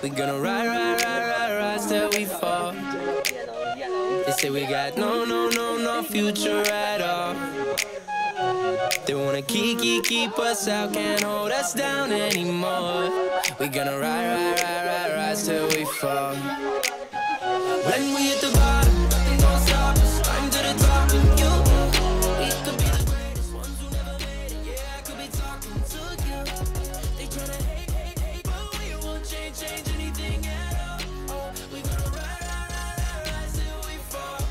We gonna ride, ride, ride, ride, ride till we fall. They say we got no future at all. They wanna keep us out, can't hold us down anymore. We gonna ride, ride, ride, ride, ride till we fall. When we hit the bottom, nothing gon' stop us. Climb to the top with you. We could be the greatest ones who never made it. Yeah, I could be talking to you. They tryna hate, but we won't change anything at all. We gonna ride, ride, ride, ride, ride till we fall.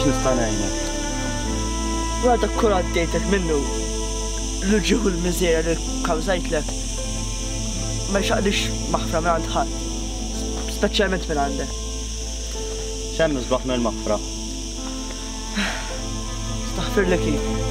Kif nista' ngħinek? Wara dak kull għaddejtek minnu l-ġieħu l-miżera li kkawżajtlek ma jxaqlix maħfra minn għand ħadd, speċjalment minn għandek. X'hemm isbaħ mill-maħfra? Staħfir li kif.